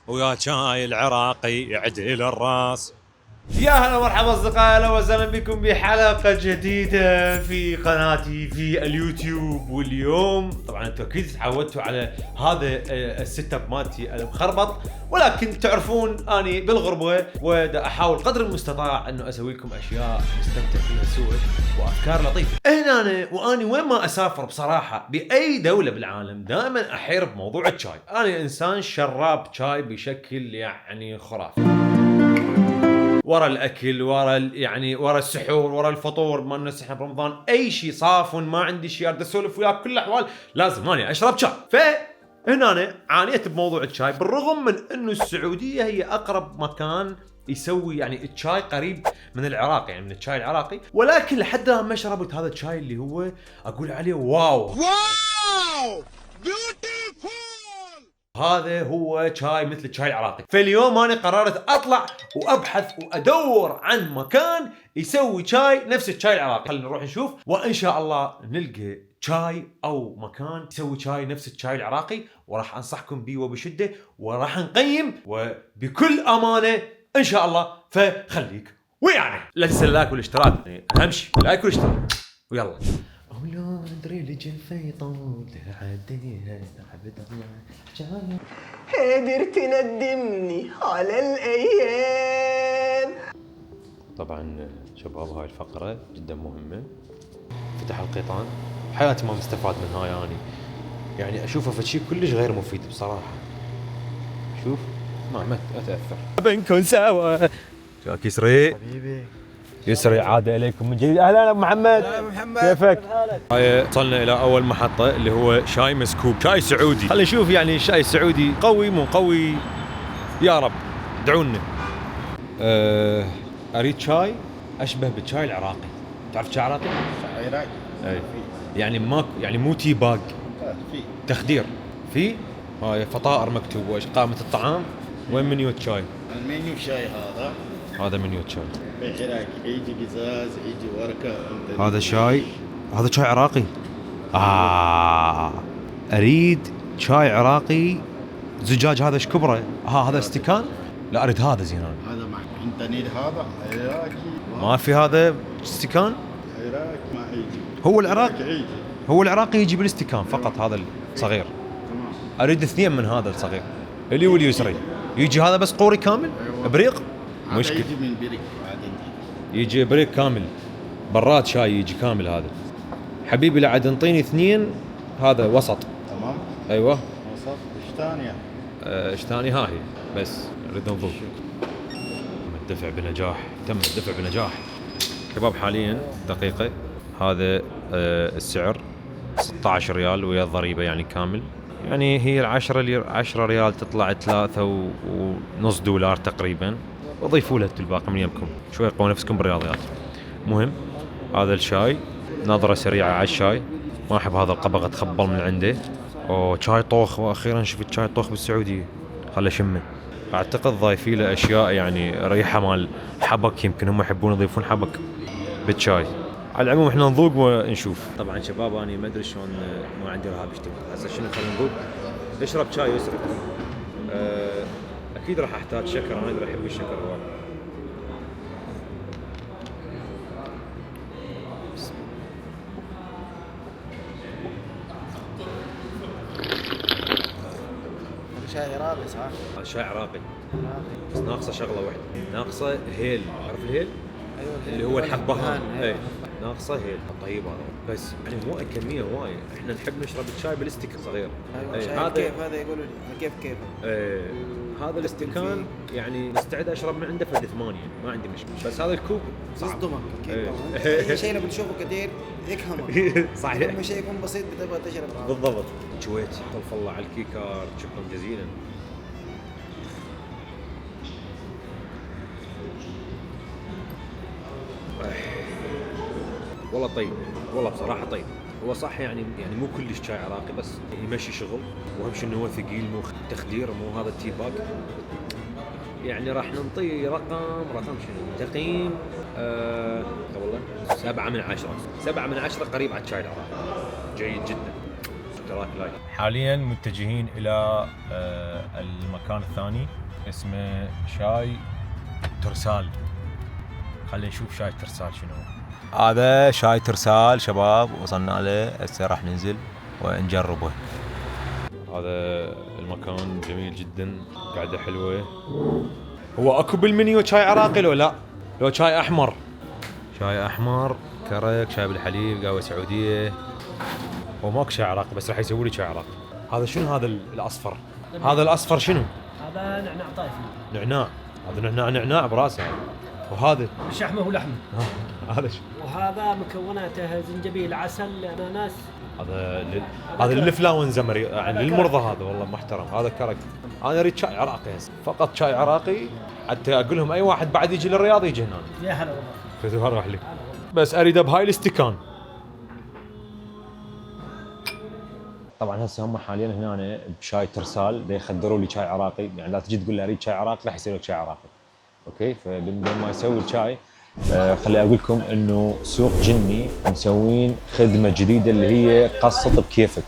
ويا شاي العراقي يعدل الراس. يا هلا مرحبا اصدقائي، اهلا وسهلا بكم بحلقه جديده في قناتي في اليوتيوب. واليوم طبعا انتم اكيد تعودتوا على هذا السيت اب مالتي المخربط، ولكن تعرفون اني بالغربه ودا احاول قدر المستطاع انه اسوي لكم اشياء استمتع فيها سوا وافكار لطيفه. هنا أنا واني وين ما اسافر بصراحه باي دوله بالعالم دائما احير بموضوع الشاي. انا انسان شراب شاي بشكل يعني خرافي. ورا الاكل، ورا السحور، ورا الفطور، ما نسحب برمضان، اي شيء صاف ما عندي شيء ارد اسولف وياك، بكل الاحوال لازم اني اشرب شاي. فهنا أنا عانيت بموضوع الشاي، بالرغم من انه السعوديه هي اقرب مكان يسوي يعني الشاي قريب من العراق، يعني من الشاي العراقي، ولكن لحد ما شربت هذا الشاي اللي هو اقول عليه واو بيوتيفول، هذا هو شاي مثل الشاي العراقي. فاليوم انا قررت اطلع وابحث وادور عن مكان يسوي شاي نفس الشاي العراقي. خلينا نروح نشوف، وان شاء الله نلقى شاي او مكان يسوي شاي نفس الشاي العراقي، وراح انصحكم به وبشده، وراح نقيم وبكل امانه ان شاء الله. فخليك ويانا، لا تنسى اللايك والاشتراك، اهم شيء اللايك والاشتراك، ويلا. ولو ادري لجفه يطول عديها عبد الله قادر تندمني على الأيام. طبعا شباب هاي الفقرة جدا مهمة. فتح القيطان، حياتي ما مستفاد من هاي اني، يعني اشوفه فشي كلش غير مفيد بصراحة. شوف ما اتأثر. بنكون سوا. شاك يسري حبيبي يسري، عاد اليكم من جديد. اهلا ابو محمد. هلا محمد، كيفك؟ هاي وصلنا الى اول محطة اللي هو شاي مسكوب، شاي سعودي. خلينا نشوف يعني الشاي السعودي قوي مو قوي، يا رب دعونا. اريد شاي اشبه بالشاي العراقي. تعرف شاي عراقي؟ شاي عراقي. اي يعني ماكو، يعني مو تي باج، في تخدير في هاي فطائر مكتوب وايش قائمة الطعام، وين منيو الشاي. المنيو شاي هذا منيو الشاي. عراقي، يجي قزاز، يجي ورقة. هذا شاي، هذا شاي عراقي. اريد شاي عراقي زجاج. هذا ايش كبره؟ هذا استكان؟ لا اريد هذا زين. هذا معك انت نيد هذا عراقي. ما في هذا استكان؟ عراقي ما يجي. هو العراقي، يجي. هو العراقي يجي بالاستكان فقط، هذا الصغير. تمام. اريد اثنين من هذا الصغير اللي هو اليسري. يجي هذا بس قوري كامل. أيوة. بريق هذا مشكل. يجي من بريك بعد يجي بريق كامل، براد شاي يجي كامل. هذا حبيبي لا عاد انطيني اثنين، هذا وسط. تمام. ايوه وسط. ايش ثانية؟ ايش ثاني؟ ها هي بس نريد نضوء. الدفع بنجاح، تم الدفع بنجاح شباب. حاليا دقيقة هذا السعر 16 ريال ويا الضريبة يعني كامل، يعني هي 10 ريال تطلع 3.5 دولار تقريبا، وضيفوا له الباقي من يمكم شوي، قووا نفسكم بالرياضيات. مهم هذا الشاي، نظرة سريعة على الشاي. ما احب هذا القبغ تخبل من عنده. شاي طوخ، واخيرا شفت شاي طوخ بالسعودية، خله شمه. اعتقد ضايفين له اشياء يعني ريحه مال حبك، يمكن هم يحبون يضيفون حبك بالشاي. على العموم احنا نذوق ونشوف. طبعا شباب انا ما ادري شلون، ما عندي رهاب اشتغل هسه. شنو خلينا نذوق. اشرب شاي يسري. اكيد راح احتاج شكر، انا اقدر احب الشكر هو. شاي عراقي صح؟ هذا شاي عراقي بس ناقصه شغله واحده، ناقصه هيل. عارف الهيل؟ ايوه اللي هو الحبهان. اي ناقصه هيل. طيب هذا بس يعني مو كميه وايد، احنا نحب نشرب الشاي بالاستكان صغير. ايوه كيف هذا يقولوا لي كيف هذا الاستكان يعني مستعد اشرب من عنده فد 8، ما عندي مشكله، بس هذا الكوب صعب. يصدمك إيه. اي شيء لما تشوفه كثير يكهمك. صحيح. لما شيء يكون بسيط بتبغى تشرب. بالضبط. جويت طلف الله على الكيكار، شكرا جزيلا. والله طيب، والله بصراحه طيب. هو صح يعني مو كلش شاي عراقي، بس يمشي شغل، واهم شيء انه هو ثقيل، مو تخدير، مو هذا التي باك. يعني راح ننطيه رقم شنو تقييم. والله 7 من 10. 7 من 10 قريب على الشاي العراقي، جيد جدا. جزاك لايك. حاليا متجهين الى المكان الثاني اسمه شاي ترسال. خلينا نشوف شاي ترسال شنو. هذا شاي ترسال شباب، وصلنا له هسه راح ننزل ونجربه. هذا المكان جميل جدا، قاعده حلوه. هو اكو بالمنيو شاي عراقي لو لا؟ لو شاي احمر؟ شاي احمر كرك، شاي بالحليب، قهوه سعوديه. هو ماكو شاي عراقي بس راح يسوي لي شاي عراقي. هذا شنو هذا الاصفر؟ هذا الاصفر شنو؟ هذا نعناع طائفي. نعناع، هذا نعناع براسه. وهذا شحمه ولحمه. هذا شو؟ وهذا مكوناته زنجبيل، عسل، اناناس. هذا الفلاون زمري يعني للمرضى. هذا والله محترم. هذا كرك. انا اريد شاي عراقي هسه، فقط شاي عراقي، حتى اقول لهم اي واحد بعد يجي للرياض يجي هنا. يا هلا والله. فتوها راح لي، بس اريد بهاي الاستكان. طبعا هسه هم حاليا هنا بشاي ترسال يخدروا لي شاي عراقي، يعني لا تجي تقول لي اريد شاي عراقي راح يصير لك شاي عراقي. اوكي، فقبل ما يسوي الشاي خلي اقول لكم انه سوق جني مسوين خدمه جديده اللي هي قسط بكيفك.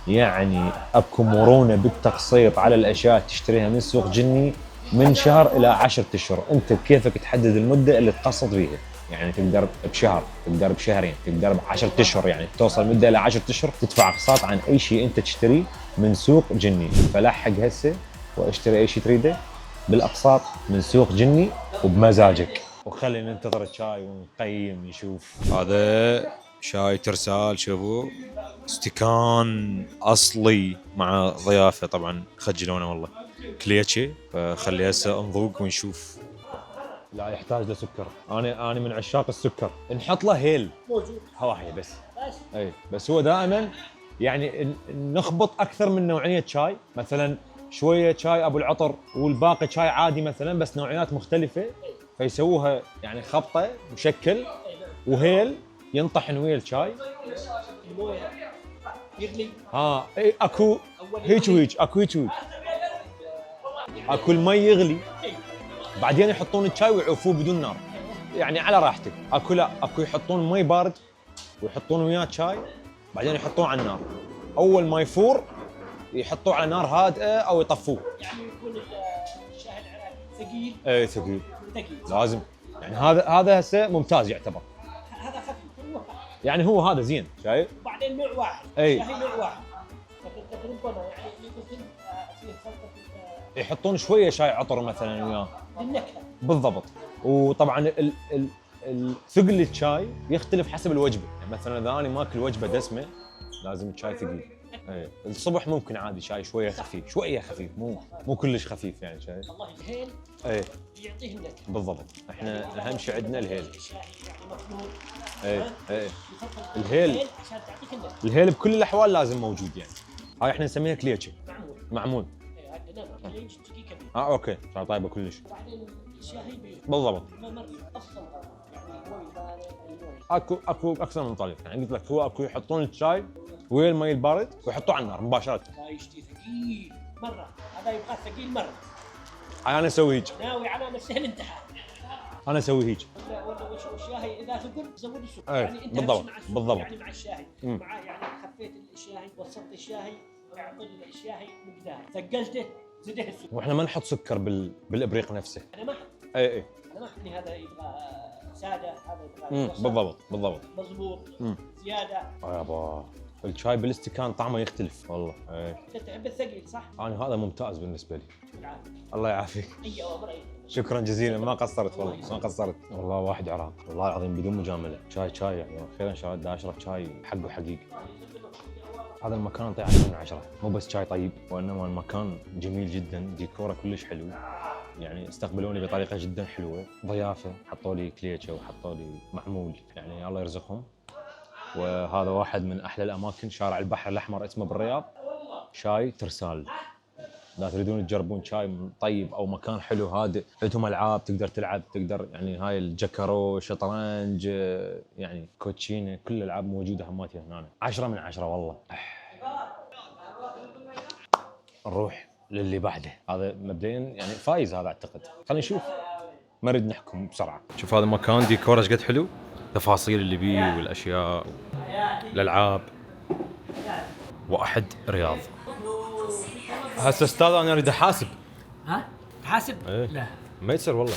يعني اكو مرونه بالتقسيط على الاشياء تشتريها من سوق جني من شهر الى 10 اشهر، انت بكيفك تحدد المده اللي تقسط فيها. يعني تقدر بشهر، تقدر بشهرين، تقدر ب10 اشهر، يعني توصل مده الى 10 اشهر تدفع اقساط عن اي شيء انت تشتريه من سوق جني. فلحق هسه واشتري اي شيء تريده بالاقساط من سوق جني وبمزاجك. وخلينا ننتظر الشاي ونقيم نشوف. هذا شاي ترسال، شوفوا استكان اصلي مع ضيافه طبعا خجلونا والله كليتشي. فخلي هسه نذوق ونشوف. لا يحتاج لسكر، انا من عشاق السكر. نحط له هيل موجود هواهي بس. اي بس هو دائما يعني نخبط اكثر من نوعيه شاي، مثلا شويه شاي ابو العطر والباقي شاي عادي مثلا، بس نوعيات مختلفه، فيسووها يعني خبطه مشكل وهيل ينطحن ويا الشاي. المويه يغلي. اي اكو هيك وهيك، اكو هيك وهيك، اكو المي يغلي بعدين يحطون الشاي ويعوفوه بدون نار، يعني على راحتك. اكو لا، اكو يحطون مي بارد ويحطون وياه شاي بعدين يحطوه على النار، اول ما يفور يحطوه على نار هادئه او يطفوه. يعني يكون الشاي العراقي ثقيل. اي ثقيل ثقيل لازم. يعني هذا هسه ممتاز يعتبر. هذا خفيف يعني هو هذا زين شايف. وبعدين نوع واحد. اي شاي نوع واحد. تقريبا يعني يمكن فيه خلطه يحطون شويه شاي عطر مثلا وياه للنكهه. بالضبط. وطبعا ثقل الشاي يختلف حسب الوجبه، يعني مثلا اذا انا ماكل وجبه دسمه لازم الشاي ثقيل. اي الصبح ممكن عادي شاي شويه خفيف، شويه خفيف، مو كلش خفيف يعني شاي. والله الهيل اي يعطيه النكهه بالضبط. احنا اهم شيء عندنا الهيل. الشاي يعني مفهوم. اي الهيل عشان تعطيك النكهه. الهيل بكل الاحوال لازم موجود يعني. هاي احنا نسميها كليتشي. معمول. اي عندنا كليج دقيقه. اوكي شاي طيبه كلش. وبعدين الشاي بالضبط. مر افضل يعني المويه. اكو اكثر من طريقه، يعني قلت لك هو اكو يحطون الشاي ويا المي البارد ويحطوه على النار مباشره. هاي يشتي ثقيل مره، هذا يبغى ثقيل مره. انا اسوي هيك، ناوي على نفسه الانتحار. انا اسوي هيك. ولا الشاي اذا ثقل زود السكر. أي، يعني انت بالضبط، مع السكر، بالضبط. يعني مع الشاي مع يعني خفيت الشاي وصلت الشاي اعطي الشاي مقدار، ثقلته زده السكر. واحنا ما نحط سكر بالابريق نفسه. انا ما اي انا ما احط هذا يبغى ساده، هذا يبغى وسط، بالضبط. مضبوط زياده. يابا الشاي بالاستكان طعمه يختلف والله. انت تحب الثقيل صح؟ انا هذا ممتاز بالنسبه لي. بالعافيه. الله يعافيك. اي اوامر اي. شكرا جزيلا، ما قصرت والله، ما قصرت والله. واحد عراق والله العظيم بدون مجامله. شاي يعني اخيرا شاي دا اشرب شاي حقه حقيقي. هذا المكان اعطيه 10 من 10، مو بس شاي طيب وانما المكان جميل جدا، ديكوره كلش حلو، يعني استقبلوني بطريقه جدا حلوه، ضيافه، حطوا لي كليتشه وحطوا لي معمول، يعني الله يرزقهم. وهذا واحد من احلى الاماكن، شارع البحر الاحمر اسمه بالرياض، شاي ترسال. اذا تريدون تجربون شاي طيب او مكان حلو هادئ، عندهم العاب تقدر تلعب، تقدر يعني هاي الجكرو، شطرنج، يعني كوتشينه، كل الالعاب موجوده هماتي هنا. 10 من 10 والله. نروح للي بعده، هذا مبدئيا يعني فايز هذا اعتقد. خلينا نشوف، ما نريد نحكم بسرعه. شوف هذا المكان ديكور ايش قد حلو، تفاصيل اللي بيه والاشياء، الالعاب. 1 رياض. هسه استاذ انا اريد احاسب. ها حاسب؟ إيه. لا ما يصير والله.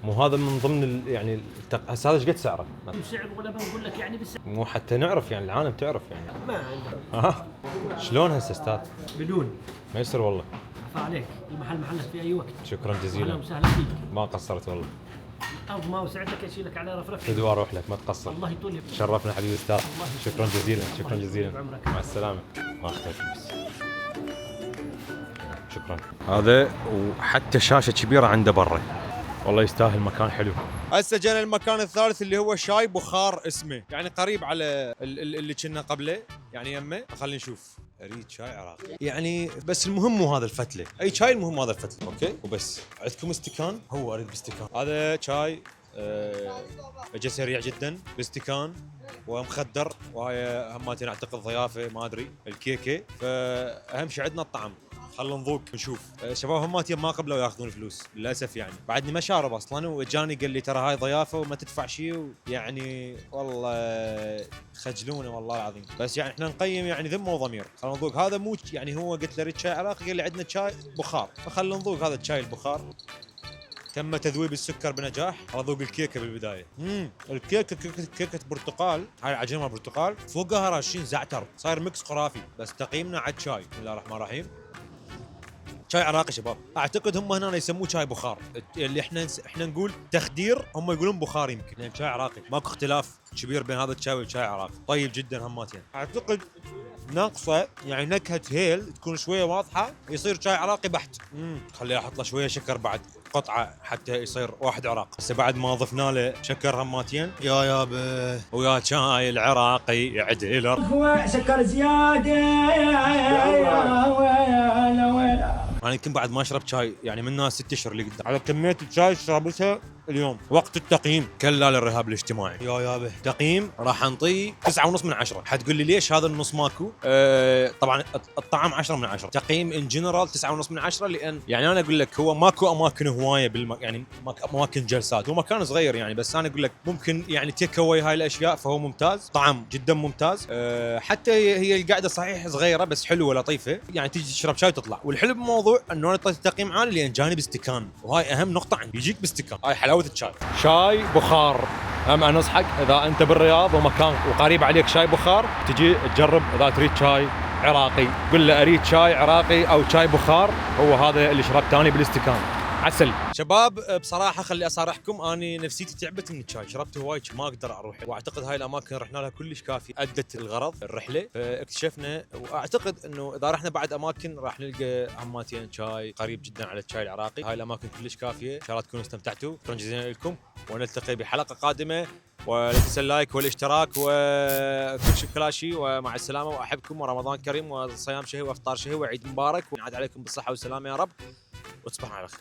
مو هذا من ضمن يعني هسه هذا ايش قد سعره؟ سعر ولا بنقول لك يعني بس مو حتى نعرف يعني العالم تعرف يعني. ما عندك. ها شلون هسه استاذ؟ بدون. ما يصير والله. عفا عليك، المحل محلك في اي وقت. شكرا اهلا جزيلا. وسهلا فيك. ما قصرت والله. الارض ما وسعتك اشيلك على رفرف. فدوى اروح لك ما تقصر. الله يطول لك. شرفنا حبيبي استاذ. الله شكرا جزيلا شكرا الله جزيلا. يطول بعمرك. مع السلامه. ما اخذ فلوس. شكرا. هذا وحتى شاشه كبيره عنده برا. والله يستاهل، مكان حلو. هسه جينا المكان الثالث اللي هو شاي بخار اسمه، يعني قريب على اللي كنا قبله، يعني يمه. خلينا نشوف. اريد شاي عراقي يعني، بس المهم مو هذا الفتله، اي شاي المهم هذا الفتله، اوكي وبس. عندكم استكان؟ هو اريد باستكان. هذا شاي اجى سريع جدا باستكان ومخدر، وهاي هماتين اعتقد ضيافه ما ادري الكيكه. فاهم شيء عندنا الطعم. خلينا نذوق نشوف. شباب هماتين ما قبلوا ياخذون فلوس للاسف، يعني بعدني ما شارب اصلا، واجاني قال لي ترى هاي ضيافه وما تدفع شيء، يعني والله خجلونا والله العظيم. بس يعني احنا نقيم يعني ذمه وضمير. خلينا نذوق. هذا مو يعني، هو قلت له اريد شاي عراقي، قال لي عندنا شاي بخار، فخلينا نذوق هذا الشاي البخار. تم تذويب السكر بنجاح. اذوق الكيكه بالبدايه. الكيكه كيكه برتقال، هاي العجينه مال برتقال، فوقها راشين زعتر، صاير ميكس خرافي. بس تقييمنا على الشاي. بسم الله الرحمن الرحيم. شاي عراقي شباب، اعتقد هم هنا يسموه شاي بخار، اللي احنا نقول تخدير، هم يقولون بخار يمكن، لان شاي عراقي ماكو اختلاف كبير بين هذا الشاي والشاي العراقي. طيب جدا هماتين. اعتقد ناقصه يعني نكهه هيل تكون شويه واضحه، يصير شاي عراقي بحت. خليه احط له شويه شكر بعد، قطعه حتى يصير واحد عراق. هسه بعد ما ضفنا له شكر هماتين يا يابا، ويا شاي العراقي عدل. هو سكر زياده يا ويلا. انا يمكن بعد ما اشرب شاي يعني من ناس 6 اشهر اللي قدام على كميه الشاي اللي شربتها اليوم. وقت التقييم كلا للرهاب الاجتماعي يا يابا. تقييم راح نطيه 9.5 من 10. حتقول لي ليش هذا النص ماكو؟ طبعا الطعم 10 من 10. تقييم ان جنرال 9.5 من 10، لان يعني انا اقول لك هو ماكو اماكن هوايه يعني اماكن جلسات، هو مكان صغير يعني. بس انا اقول لك ممكن يعني تيك اواي هاي الاشياء، فهو ممتاز، طعم جدا ممتاز. حتى هي القعده صحيح صغيره بس حلوه لطيفه، يعني تيجي تشرب شاي وتطلع. والحلو بالموضوع انه انا اعطيت تقييم عالي لان جاني باستكان، وهاي اهم نقطه عندي، يجيك باستكان. هاي حلاوه الشاي. شاي بخار. هم انصحك اذا انت بالرياض ومكان وقريب عليك شاي بخار، تجي تجرب. اذا تريد شاي عراقي قل له اريد شاي عراقي او شاي بخار، هو هذا اللي شربته اني بالاستكان. عسل. شباب بصراحه خلي اصارحكم، اني نفسيتي تعبت من الشاي، شربت هواي ما اقدر اروح. واعتقد هاي الاماكن رحنا لها كلش كافي، ادت الغرض الرحله. فاكتشفنا، واعتقد انه اذا رحنا بعد اماكن راح نلقى هماتين شاي قريب جدا على الشاي العراقي. هاي الاماكن كلش كافيه. ان شاء الله تكونوا استمتعتوا. شكرا جزيلا لكم، ونلتقي بحلقه قادمه. ولا تنسى اللايك والاشتراك وكل شيء كلاشي. ومع السلامه، واحبكم، ورمضان كريم، وصيام شهي وافطار شهي، وعيد مبارك، ونعاد عليكم بالصحه والسلامه يا رب، وتصبحون على خير.